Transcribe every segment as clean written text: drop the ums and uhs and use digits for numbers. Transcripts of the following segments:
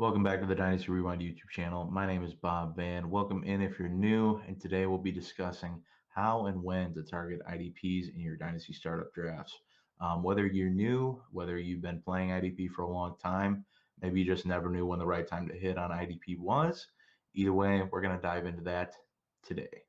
Welcome back to the Dynasty Rewind YouTube channel. My name is Bob Van. Welcome in if you're new, and today we'll be discussing how and when to target IDPs in your Dynasty Startup Drafts. Whether you're new, whether you've been playing IDP for a long time, maybe you just never knew when the right time to hit on IDP was. Either way, we're going to dive into that today.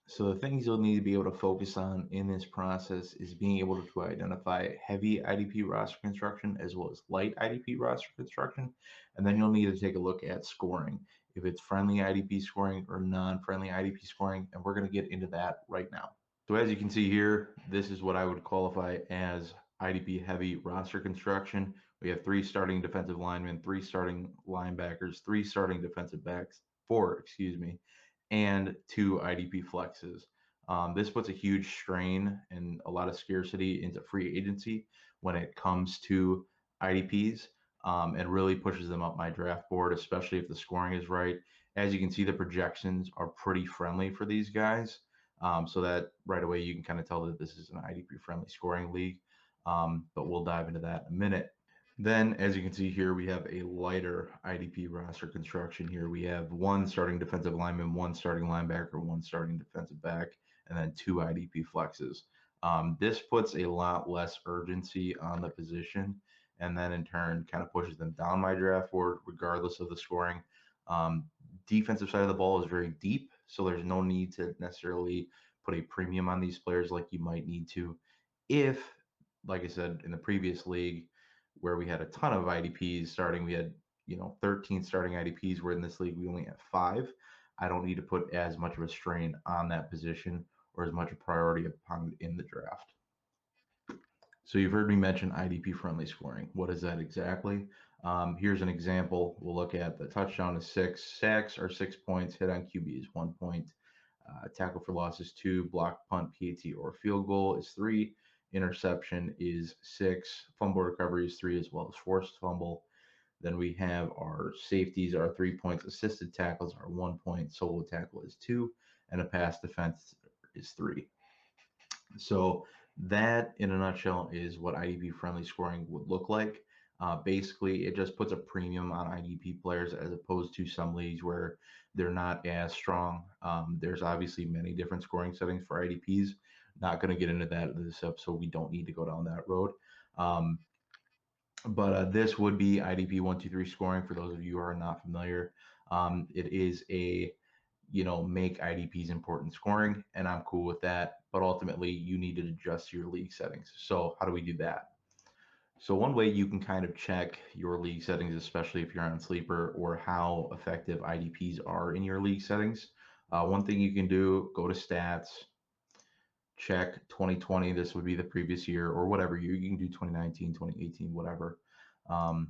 So the things you'll need to be able to focus on in this process is being able to identify heavy IDP roster construction as well as light IDP roster construction. And then you'll need to take a look at scoring, if it's friendly IDP scoring or non-friendly IDP scoring. And we're going to get into that right now. So as you can see here, this is what I would qualify as IDP heavy roster construction. We have 3 starting defensive linemen, 3 starting linebackers, 3 starting defensive backs, 4, and 2 IDP flexes. This puts a huge strain and a lot of scarcity into free agency when it comes to IDPs, and really pushes them up my draft board, especially if the scoring is right. As you can see, the projections are pretty friendly for these guys. So that right away you can kind of tell that this is an IDP friendly scoring league, but we'll dive into that in a minute. Then, as you can see here, we have a lighter IDP roster construction here. We have 1 starting defensive lineman, 1 starting linebacker, 1 starting defensive back, and then 2 IDP flexes. This puts a lot less urgency on the position, and then in turn kind of pushes them down my draft board regardless of the scoring. Defensive side of the ball is very deep, so there's no need to necessarily put a premium on these players like you might need to if, like I said, in the previous league where we had a ton of IDPs starting, we had 13 starting IDPs, where in this league we only have 5. I don't need to put as much of a strain on that position or as much a priority upon in the draft. So you've heard me mention IDP friendly scoring. What is that exactly? Here's an example. We'll look at the touchdown is 6, sacks are 6 points, hit on QB is 1 point, tackle for loss is 2, block, punt, PAT, or field goal is 3, interception is 6, fumble recovery is 3, as well as forced fumble. Then we have our safeties are 3 points, assisted tackles are 1 point, solo tackle is 2, and a pass defense is 3. So that, in a nutshell, is what IDP friendly scoring would look like. Basically, it just puts a premium on IDP players as opposed to some leagues where they're not as strong. There's obviously many different scoring settings for IDPs. Not going to get into that in this episode. We don't need to go down that road. But this would be IDP 1, 2, 3 scoring for those of you who are not familiar. It is a make IDPs important scoring, and I'm cool with that. But ultimately, you need to adjust your league settings. So how do we do that? So one way you can kind of check your league settings, especially if you're on Sleeper, or how effective IDPs are in your league settings. One thing you can do, go to stats, check 2020. This would be the previous year, or whatever year. You can do 2019, 2018, whatever. We'll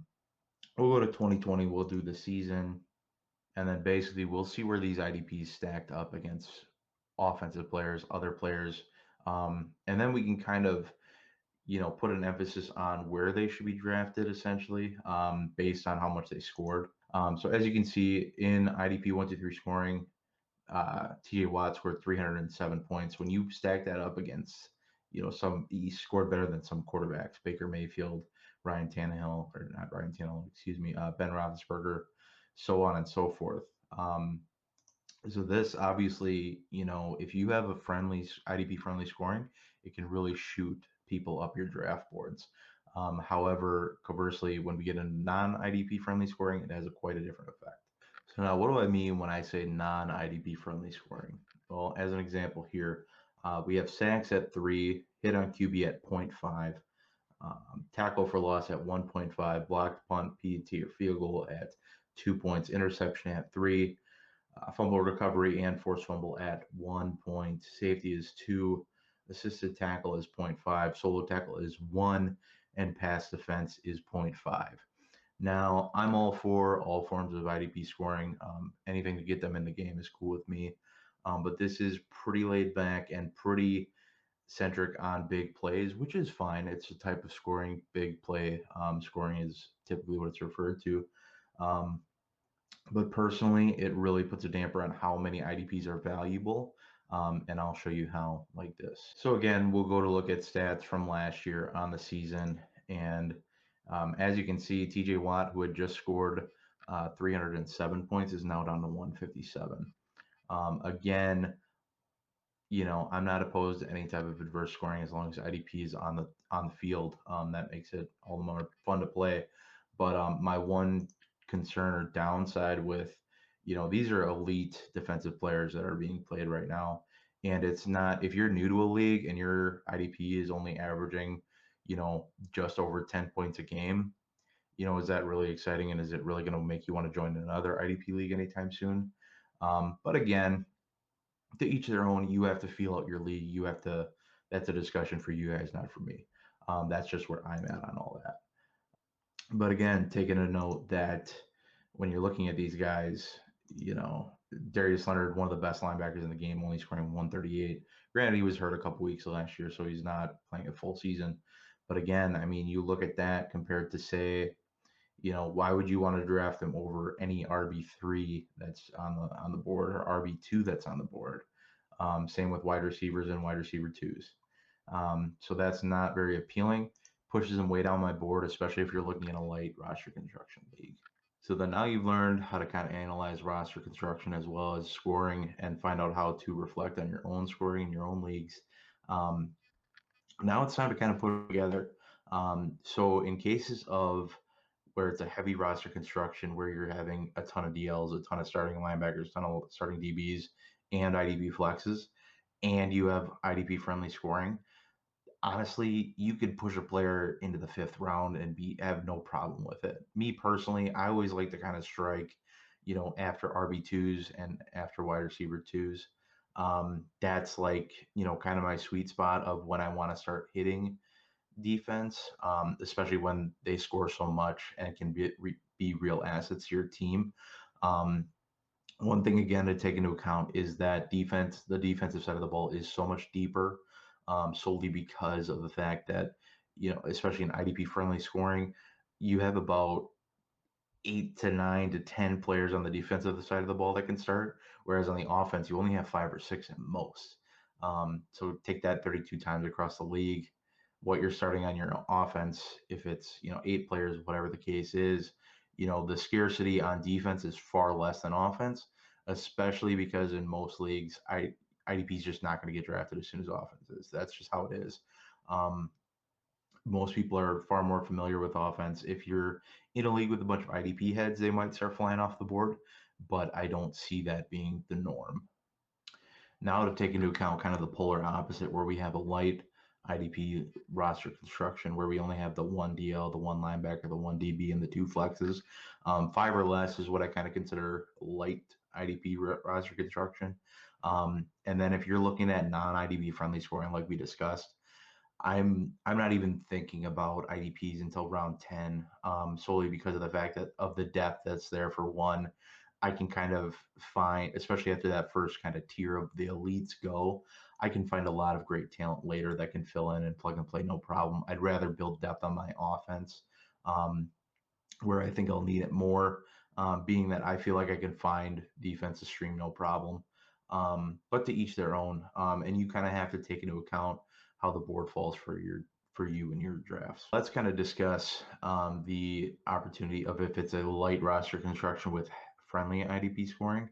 go to 2020. We'll do the season. And then basically we'll see where these IDPs stacked up against offensive players, other players. And then we can kind of, put an emphasis on where they should be drafted, essentially, based on how much they scored. So as you can see in IDP 1, 2, 3 scoring, TJ Watt scored 307 points. When you stack that up against, he scored better than some quarterbacks, Baker Mayfield, Ryan Tannehill, or not Ryan Tannehill, excuse me, Ben Roethlisberger, so on and so forth. So this obviously, if you have a friendly IDP friendly scoring, it can really shoot people up your draft boards. However, conversely, when we get a non-IDP friendly scoring, it has quite a different effect. So now what do I mean when I say non-IDP friendly scoring? Well, as an example here, we have sacks at 3, hit on QB at 0.5, tackle for loss at 1.5, blocked punt, PAT, or field goal at 2 points, interception at 3, fumble recovery and forced fumble at 1 point, safety is 2, assisted tackle is 0.5, solo tackle is 1, and pass defense is 0.5. Now, I'm all for all forms of IDP scoring. Anything to get them in the game is cool with me. But this is pretty laid back and pretty centric on big plays, which is fine. It's a type of scoring. Big play scoring is typically what it's referred to. But personally, it really puts a damper on how many IDPs are valuable. And I'll show you how like this. So again, we'll go to look at stats from last year on the season. And as you can see, TJ Watt, who had just scored 307 points, is now down to 157. Again, I'm not opposed to any type of adverse scoring as long as IDP is on the field. That makes it all the more fun to play. But my one concern or downside with, these are elite defensive players that are being played right now, and it's not, if you're new to a league and your IDP is only averaging, just over 10 points a game, is that really exciting, and is it really going to make you want to join another IDP league anytime soon? But again, to each their own. You have to feel out your league. That's a discussion for you guys, not for me. That's just where I'm at on all that. But again, taking a note that when you're looking at these guys, Darius Leonard, one of the best linebackers in the game, only scoring 138. Granted, he was hurt a couple weeks last year, so he's not playing a full season. But again, I mean, you look at that compared to, say, why would you want to draft him over any RB3 that's on the board, or RB2 that's on the board? Same with wide receivers and wide receiver twos. So that's not very appealing. Pushes him way down my board, especially if you're looking at a light roster construction league. So then now you've learned how to kind of analyze roster construction as well as scoring and find out how to reflect on your own scoring in your own leagues. Now it's time to kind of put it together. So in cases of where it's a heavy roster construction, where you're having a ton of DLs, a ton of starting linebackers, a ton of starting DBs, and IDP flexes, and you have IDP friendly scoring, honestly, you could push a player into the 5th round and have no problem with it. Me personally, I always like to kind of strike, after RB2s and after wide receiver twos. That's like, kind of my sweet spot of when I want to start hitting defense, especially when they score so much and can be real assets to your team. One thing again to take into account is that the defensive side of the ball is so much deeper, solely because of the fact that, especially in IDP friendly scoring, you have about 8 to 9 to 10 players on the defensive side of the ball that can start, whereas on the offense you only have 5 or 6 at most. So take that 32 times across the league. What you're starting on your offense, if it's 8 players, whatever the case is, the scarcity on defense is far less than offense, especially because in most leagues, IDP is just not going to get drafted as soon as offense is. That's just how it is. Most people are far more familiar with offense. If you're in a league with a bunch of IDP heads, they might start flying off the board, but I don't see that being the norm. Now to take into account kind of the polar opposite, where we have a light IDP roster construction, where we only have the 1 DL, the 1 linebacker, the 1 DB, and the 2 flexes. 5 or less is what I kind of consider light IDP roster construction. And then if you're looking at non-IDP friendly scoring, like we discussed, I'm not even thinking about IDPs until round 10, solely because of the fact that of the depth that's there. For one, I can kind of find, especially after that first kind of tier of the elites go, I can find a lot of great talent later that can fill in and plug and play no problem. I'd rather build depth on my offense, where I think I'll need it more, being that I feel like I can find defensive stream no problem. But to each their own, and you kind of have to take into account how the board falls for you and your drafts. Let's kind of discuss the opportunity of if it's a light roster construction with friendly IDP scoring.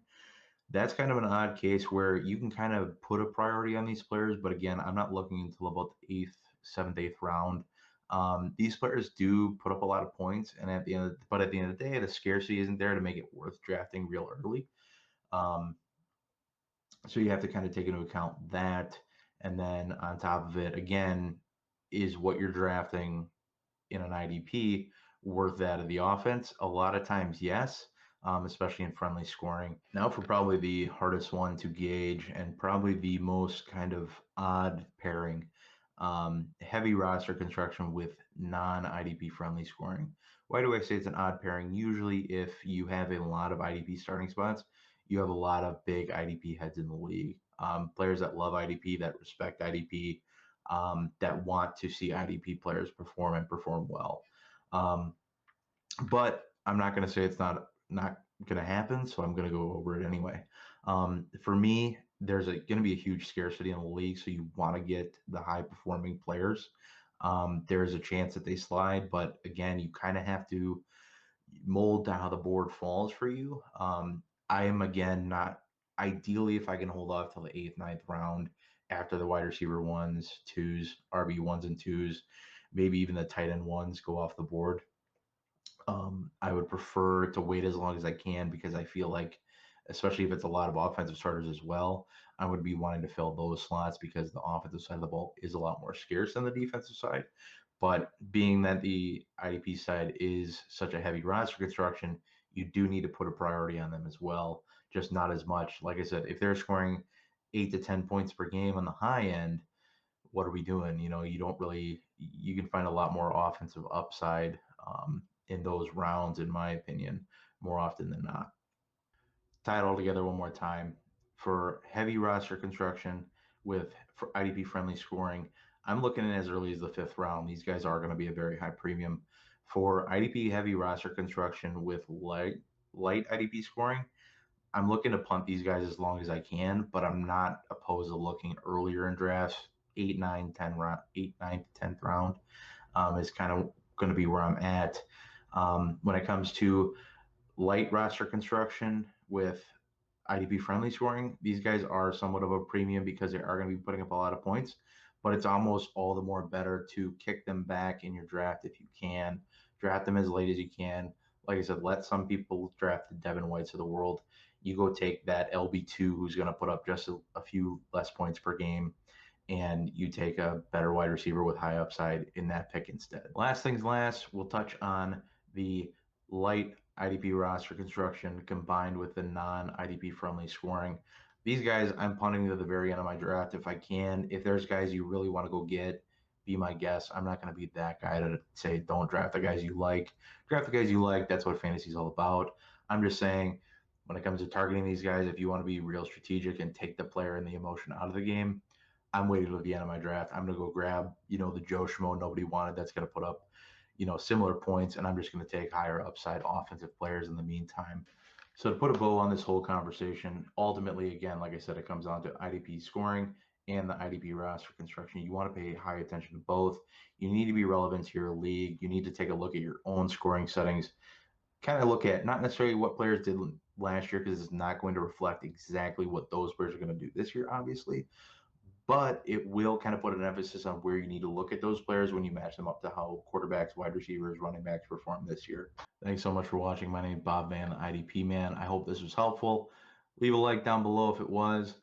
That's kind of an odd case where you can kind of put a priority on these players, but again, I'm not looking until about the 8th, 7th, 8th round. These players do put up a lot of points, and at the end of the day, the scarcity isn't there to make it worth drafting real early. So you have to kind of take into account that. And then on top of it, again, is what you're drafting in an IDP worth that of the offense? A lot of times, yes, especially in friendly scoring. Now for probably the hardest one to gauge and probably the most kind of odd pairing, heavy roster construction with non-IDP friendly scoring. Why do I say it's an odd pairing? Usually if you have a lot of IDP starting spots, you have a lot of big IDP heads in the league. Players that love IDP, that respect IDP, that want to see IDP players perform and perform well. But I'm not going to say it's not going to happen, so I'm going to go over it anyway. For me, there's going to be a huge scarcity in the league, so you want to get the high performing players. There's a chance that they slide, but again, you kind of have to mold to how the board falls for you. I am again not ideally if I can hold off till the eighth, ninth round after the wide receiver ones, twos, RB ones and twos, maybe even the tight end ones go off the board. I would prefer to wait as long as I can because I feel like, especially if it's a lot of offensive starters as well, I would be wanting to fill those slots because the offensive side of the ball is a lot more scarce than the defensive side. But being that the IDP side is such a heavy roster construction, you do need to put a priority on them as well, just not as much. Like I said, if they're scoring 8 to 10 points per game on the high end, what are we doing? You don't really, you can find a lot more offensive upside in those rounds, in my opinion, more often than not. Tie it all together one more time. For heavy roster construction for IDP friendly scoring, I'm looking at as early as the fifth round. These guys are going to be a very high premium. For IDP heavy roster construction with light IDP scoring, I'm looking to punt these guys as long as I can, but I'm not opposed to looking earlier in drafts. 8, 9, 10th round is kind of going to be where I'm at. When it comes to light roster construction with IDP friendly scoring, these guys are somewhat of a premium because they are going to be putting up a lot of points, but it's almost all the more better to kick them back in your draft if you can. Draft them as late as you can. Like I said, let some people draft the Devin Whites of the world. You go take that LB2 who's going to put up just a few less points per game, and you take a better wide receiver with high upside in that pick instead. Last things last, we'll touch on the light IDP roster construction combined with the non-IDP friendly scoring. These guys, I'm punting to the very end of my draft if I can. If there's guys you really want to go get, be my guest. I'm not going to be that guy to say don't draft the guys you like. Draft the guys you like. That's what fantasy is all about. I'm just saying when it comes to targeting these guys, if you want to be real strategic and take the player and the emotion out of the game, I'm waiting to the end of my draft. I'm going to go grab, the Joe Schmo nobody wanted that's going to put up, similar points, and I'm just going to take higher upside offensive players in the meantime. So to put a bow on this whole conversation, ultimately, again, like I said, it comes down to IDP scoring and the IDP roster construction. You want to pay high attention to both. You need to be relevant to your league. You need to take a look at your own scoring settings. Kind of look at not necessarily what players did last year because it's not going to reflect exactly what those players are going to do this year, obviously, but it will kind of put an emphasis on where you need to look at those players when you match them up to how quarterbacks, wide receivers, running backs perform this year. Thanks so much for watching. My name is Bob Van, IDP Man. I hope this was helpful. Leave a like down below if it was.